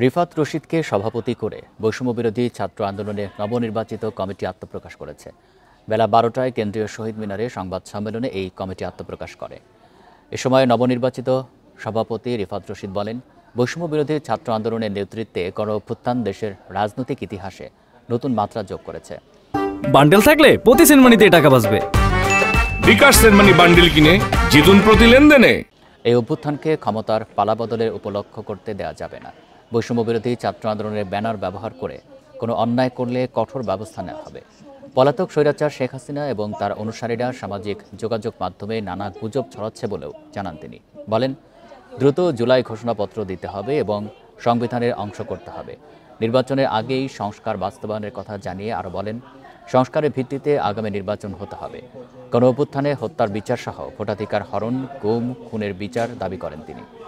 রিফাত রশিদকে সভাপতি করে বৈষম্যবিরোধী ছাত্র আন্দোলনে নবনির্বাচিত কমিটি আত্মপ্রকাশ করেছে। বেলা 12টায় কেন্দ্রীয় শহীদ মিনারে সংবাদ সম্মেলনে এই কমিটি আত্মপ্রকাশ করে। এ সময় নবনির্বাচিত সভাপতি রিফাত রশিদ বলেন, বৈষম্যবিরোধী ছাত্র আন্দোলনের নেতৃত্বে গণ-অভ্যুত্থান দেশের রাজনৈতিক ইতিহাসে নতুন মাত্রা যোগ করেছে। বান্ডেল থাকলে প্রতি সেনমানিতে টাকা বাঁচবে। বিকাশ সেনমানি বান্ডেল কিনে জিতুন প্রতি লেনদেনে। এই অভ্যুত্থানকে ক্ষমতার পালাবদলের উপলক্ষ করতে দেওয়া যাবে না। বৈষম্যবিরোধী ছাত্র আন্দোলনের ব্যানার ব্যবহার করে কোনো অন্যায় করলে কঠোর ব্যবস্থা নেওয়া হবে। পলাতক স্বৈরাচার শেখ হাসিনা এবং তার অনুসারীরা সামাজিক যোগাযোগ মাধ্যমে নানা গুজব ছড়াচ্ছে বলেও জানান তিনি। বলেন, দ্রুত জুলাই ঘোষণাপত্র দিতে হবে এবং সংবিধানের অংশ করতে হবে। নির্বাচনের আগেই সংস্কার বাস্তবায়নের কথা জানিয়ে আরও বলেন, সংস্কারের ভিত্তিতে আগামী নির্বাচন হতে হবে। গণ-অভ্যুত্থানে হত্যার বিচার সহ ভোটাধিকার হরণ, গুম, খুনের বিচার দাবি করেন তিনি।